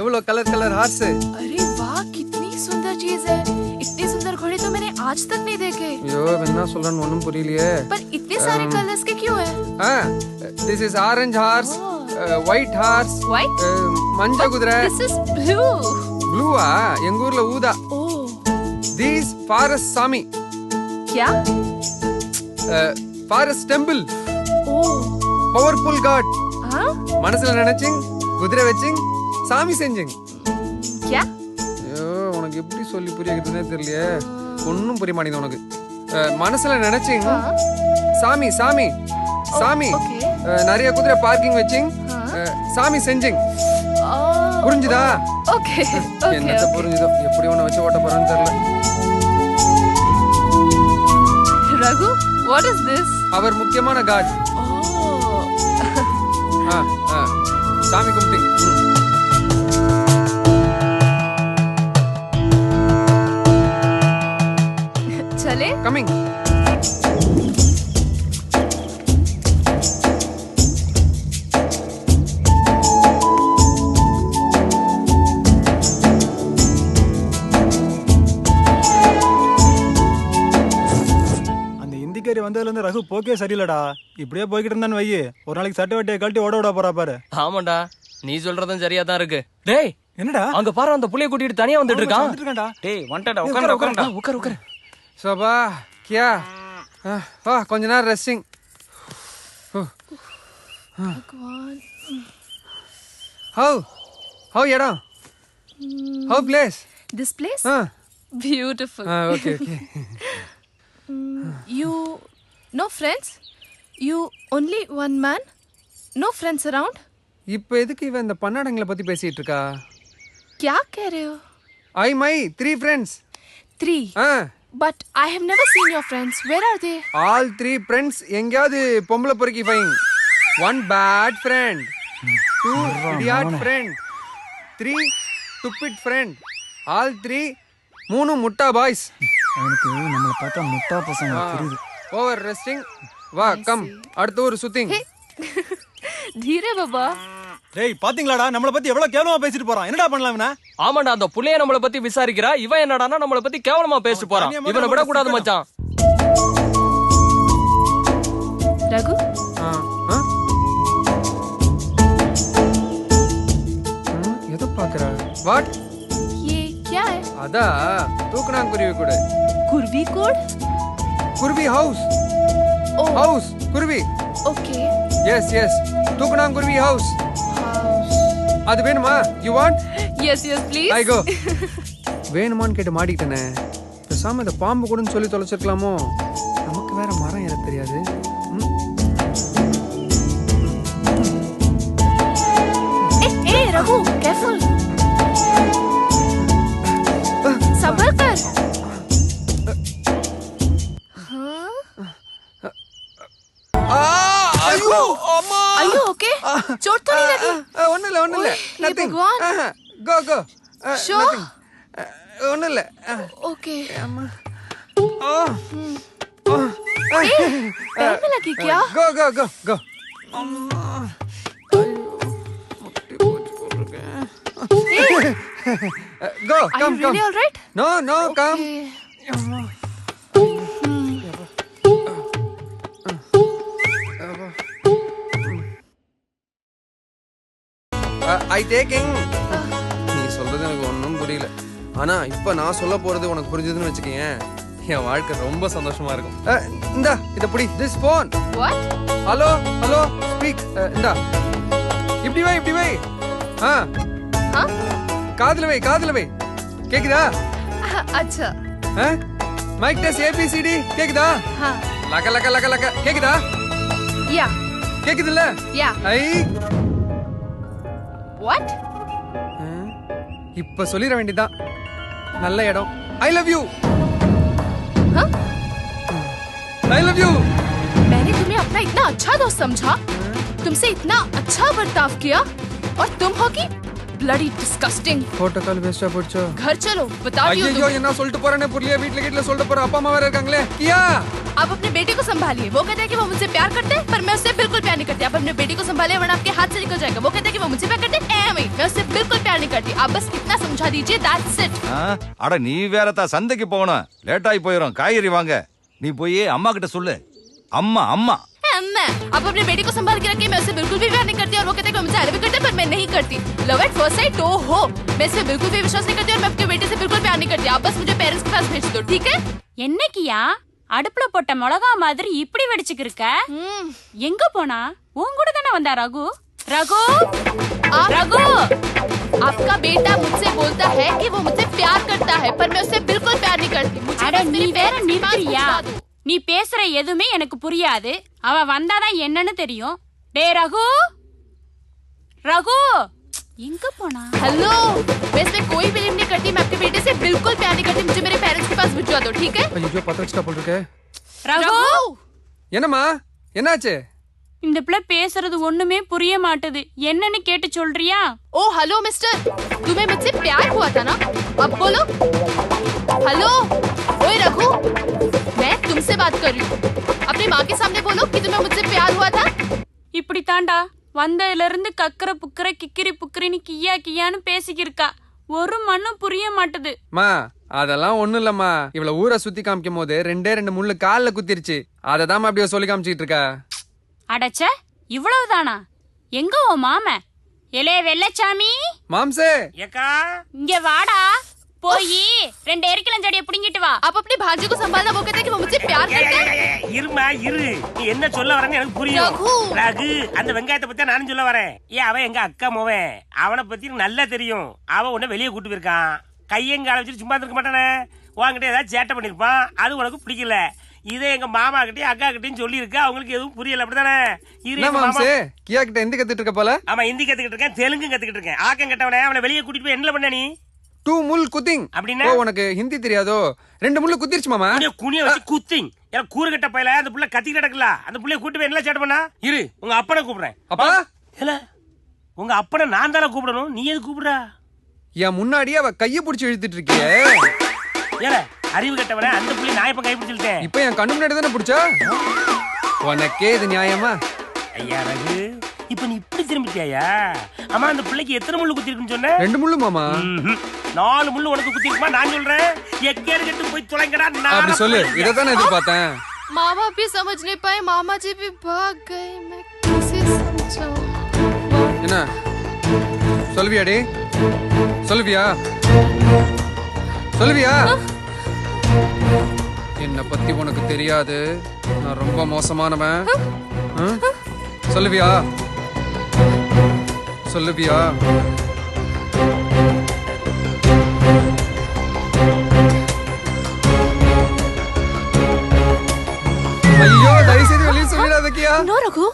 एवलो colour colour horse है। अरे वाह कितनी सुंदर चीज है। इतने सुंदर घोड़े तो मैंने आज तक नहीं देखे। यो वेन्ना सोलन ओन्नुम पुरियलिये। पर इतने सारे कलर्स के क्यों है? हां this is orange horse, white horse, white, मंजा कुதிரை। This is blue. ब्लू आ எங்க ஊர்ல ஊதா। ओह These forest சாமி। क्या? forest temple। ओह powerful god। हां மனசுல நினைச்சிங் குதிரை வெச்சிங் சாமி செஞ்சிங்। क्या? ஐயோ உனக்கு எப்படி சொல்லி புரிய வைக்கிறதுனே தெரியலையே, ஒண்ணும் புரிய மாட்டேங்குது உனக்கு। மனசுல நினைச்சிங் சாமி சாமி சாமி நிறைய குதிரை பார்க்கிங் வெச்சிங் சாமி செஞ்சிங்। புரிஞ்சுதா? ओके என்னத்த புரிஞ்சுதோ, எப்படி உன்னை வச்சு ஓட்ட போறான்னு தெரியல। Raghu what is this? அவர் முக்கியமான காட்। சாமி கும்பிட்டு चले கமிங்। இந்திக்காரி வந்ததுல இருந்து ரகு போக்கே சரியில்லடா. இப்படியே போய்கிட்டு இருந்தான்னு வையே, ஒரு நாளைக்கு சட்டை வட்டியை கழட்டி ஓட விட போறா பாரு. ஆமாண்டா, நீ சொல்றதும் சரியா தான் இருக்கு. டேய் என்னடா அங்க பாரு, அந்த புள்ளைய கூட்டிட்டு தனியா வந்துட்டு இருக்கான்டா. டேய் வந்துடா, உட்காருடா. உட்காரு. சபா கியா வா கொஞ்ச நேரம் ரெஸ்டிங்। भगवान how இடம்? how place? this place ah beautiful. Okay okay. You no friends? You only one man? No friends around? இப்போ எதுக்கு இவன் இந்த பன்னாடங்களை பத்தி பேசிட்டு இருக்கா? क्या कह रहे हो? I my 3 friends। 3 but I have never seen your friends. Where are they? all 3 friends எங்கயாவது பொம்பளை பொறுக்கி ஃபைங்। 1 bad friend, 2 idiot friend, 3 stupid friend, all 3 மூணு முட்டா பாய்ஸ்। அவனுக்கு நம்மள பார்த்தா முட்டா பசங்க தெரியுது। ஓவர் ரெஸ்டிங் வா கம் அடுத்து ஒரு சுத்திங்। धीरे बाबा। டேய் பாத்தீங்களாடா, நம்மள பத்தி எவ்வளவு கேவலமா பேசிட்டு போறான்। என்னடா பண்ணலாம் இவனை? ஆமாண்டா, அந்த புள்ளைய நம்மள பத்தி விசாரிக்கிறா, இவன் என்னடானா நம்மள பத்தி கேவலமா பேசிட்டு போறான்। இவனை விட கூடாது மச்சான்। रघु எதை பாக்குறா? வாட் ये क्या है? அதா தூக்கணாங்குருவி கூட। कुर्वी कोड? குருவி ஹவுஸ்। Oh ஹவுஸ் குருவி। okay. எஸ் எஸ் தூக்கணாங்குருவி ஹவுஸ்। House. அது வேணுமா? You want? Yes yes please. I go. வேணுமான்னு கேட்டு மாட்டிக்கிட்டேனே, பேசாம இந்த பாம்பு கூடன்னு சொல்லி தொலைச்சிருக்கலாமோ? நமக்கு வேற மரம் ஏற தெரியாது। ए रघु careful. संभल कर। ஐயோ அம்மா। Are you okay? चोट तो नहीं लगी? ஒண்ணு இல்ல हे nothing। भगवान। கோ Sure? ஒண்ணு இல்ல। Okay. அம்மா पैर में लगी क्या? Go Hey, go are come you really all right? No come. Okay. I taking. நீ சொல்றது எனக்கு ஒன்றும் புரியல, ஆனா இப்ப நான் சொல்ல போறது உனக்கு புரிஞ்சதுன்னு வச்சுக்கேன், என் வாழ்க்கை ரொம்ப சந்தோஷமா இருக்கும்। இந்தா இத புடி, this phone. What? Hello hello speak. இந்தா இப்படி வை। हाँ? காதுல வை கேக்குதா? अच्छा। மைக் டெஸ்ட் ABCD கேக்குதா? हाँ। லக கேக்குதா? Yeah. கேக்குதுல்ல? Yeah. I What? இப்ப சொல்லிர வேண்டியதான், நல்ல இடம்। I love you. हाँ? I love you. मैंने तुम्हें अपना इतना अच्छा दोस्त समझा, तुमसे इतना अच्छा बर्ताव किया, और तुम हो कि bloody disgusting. போட்டோ கால் வேஸ்டா போச்சோ। घर चलो, बता दियो ஐயோ என்ன சொல்லிட்டு போறேனே புரியல, வீட்ல சொல்லிட்டு போற, அப்பா அம்மா வேற இருக்காங்களே। கியா आप अपने बेटे को संभालिए। वो कहते हैं कि वो मुझसे प्यार करते हैं, पर मैं उससे बिल्कुल प्यार नहीं करती। आप अपने बेटे को संभालिए वरना आपके हाथ से निकल जाएगा। वो कहते हैं कि वो मुझसे प्यार करते हैं, मैं उससे बिल्कुल प्यार नहीं करती। करती। आप बस इतना समझा दीजिए, that's it। அட நீ வேறதா சந்தைக்கு போகணும், லேட் ஆகி போயிடும், காய்கறி வாங்க। நீ போய் அம்மா கிட்ட சொல்லு। அம்மா அம்மா आप अपने बेटे को संभाल के रखिए। मैं उससे बिल्कुल भी प्यार नहीं करती और वो कहते हैं कि मुझसे अलग करते, पर मैं नहीं करती। लव एट फर्स्ट साइट तो हो, मैं इस पे बिल्कुल भी विश्वास नहीं करती और मैं अपने बेटे से बिल्कुल प्यार नहीं करती। आप बस मुझे पेरेंट्स के पास भेज दो, ठीक है? என்னக்கியா அடுப்புல போட்ட மிளகா மாதிரி இப்படி வெடிச்சுக்கிருக்க? எங்க போனா? உன் கூட தானே வந்தா ரகு? ரகு ரகு, आपका बेटा मुझसे बोलता है कि वो मुझसे प्यार करता है, पर मैं उससे बिल्कुल प्यार नहीं करती। அட நீ வேற நிறுத்தியா? நீ பேசுற எதுவுமே எனக்கு புரியாது। அவ வந்தாதான் என்னன்னு தெரியும்। டே ரகு ரகு, எங்க போனா? हेलो, मैं इसमें कोई बिलीव नहीं करती। मैं अपने बेटे से बिल्कुल प्यार नहीं करती। मुझे मेरे पेरेंट्स के पास भिजवा दो, ठीक है? ஐயோ பத்த வச்சுட்டா போல் இருக்கே। ரகு, என்னம்மா என்னாச்சு? இந்த பிள்ளை பேசுறது ஒண்ணுமே புரிய மாட்டுது, என்னன்னு கேட்டு சொல்றியா? ओ हेलो मिस्टर, तुम्हें मुझसे प्यार हुआ था ना? अब बोलो। हेलो, ओए रघु, मैं तुमसे बात कर रही हूँ। अपनी माँ के सामने बोलो कि तुम्हें मुझसे प्यार हुआ था। இப்படி தாண்டா வந்ததுல இருந்து கக்கற புக்கற கிக்கிரி புக்கிரின்னு கியா கியான்னு பேசிக்கிருக்கா, ஒரு மண்ணும் புரிய மாட்டுது। மா அதெல்லாம் ஒண்ணும் இல்லம்மா, இவள ஊரை சுத்தி காமிக்கும் போது ரெண்டு முள்ளு கால்ல குத்திருச்சு, அததான் அப்படியே சொல்லி காமிச்சிட்டு இருக்கா। அடச்ச, இவ்வளவுதானா? எங்க உன் மாம? எலே வெள்ளச்சாமி, மாம்சே ஏக்கா இங்க வாடா, போய் 2 எரிக்கலஞ்செடியை புடிங்கிட்டு வா। आप अपने भांजे को संभालना, वो कहते हैं कि वो मुझसे प्यार करते हैं। இருமா இரு, நீ என்ன சொல்ல வரேன்னு எனக்கு புரியும்। ரகு. ரகு, அந்த வெங்காயத்தை பத்தி நானும் சொல்ல வரேன்। அவன் எங்க அக்கா மோவன், அவனை பத்தி எனக்கு நல்லா தெரியும்। அவன் உன்னை வெளியே கூட்டு போயிருக்கான், கையங்கால வச்சுட்டு சும்மா இருக்க மாட்டானே, உன்கிட்ட ஏதாவது சேட்டை பண்ணிருப்பான், அது உனக்கு பிடிக்கல। இதே எங்க மாமா கிட்டயும் அக்கா கிட்டயும் சொல்லி இருக்கா, அவங்களுக்கு எதுவும் புரியல, அப்படித்தானே? இரு, என்ன எங்க மாமா. மாம்சே கியா கிட்ட எந்த கத்துட்டு இருக்க போல? ஆமா, ஹிந்தி கத்துக்கிட்டு இருக்கேன், தெலுங்கு கத்துக்கிட்டு இருக்கேன்। ஆக்கம் கட்டவனே, அவனை வெளியே கூட்டிட்டு போய் என்ன பண்ண நீ? 2 முள் குத்திங் அப்படின்னா? ஓ உனக்கு ஹிந்தி தெரியாதோ? 2 முள்ளு குத்திருச்சு மாமா। குனிய வச்சு குத்திங், எனக்கு கூறு கட்ட பையல அந்த புள்ள கத்திக்கிட்டு கிடக்கல, அந்த புள்ளைய கூட்டு போய் என்ன சேட்டை பண்ணா? இரு, உங்க அப்பனை கூப்பிடுறேன்। அப்பா இல்ல, உங்க அப்பனை நான் தானே கூப்பிடணும், நீ எது கூப்பிடுற? என் முன்னாடியே அவ கைய புடிச்சு இழுத்துட்டு இருக்கியே, ஏல அறிவு கட்டவன, அந்த புள்ளி நான் இப்ப கைப்பிடிச்சிட்டேன்। இப்ப என் கண்ணு முன்னாடி தானே புடிச்சா, உனக்கே இது நியாயமா? ஐயா ரகு, இப்ப நீ இப்படி திரும்பிட்டியா? ஆமா, அந்த பிள்ளைக்கு எத்தனை முள்ளு குத்தி இருக்குன்னு சொன்ன? 2 முள்ளு மாமா। 4 முள்ளு உனக்கு குத்தி இருக்குமா? நான் சொல்றேன், எக்கேடு கட்டு போய் தொலைங்கடா। அப்படி சொல்லு, இதத்தானே எதிர்பார்த்தேன்। मामा भी समझ नहीं पाए, मामा जी भी भाग गए, मैं कैसे समझाऊं? என்ன சொல்வியாடி? சொல்வியா? சொல்வியா? என்ன பத்தி உனக்கு தெரியாது, நான் ரொம்ப மோசமானவன்। சொல்லுவியா? சொல்லுவியா? ஐயோ தயவு செய்து வெளியே சொல்லிடாத கியா। No, Raghu.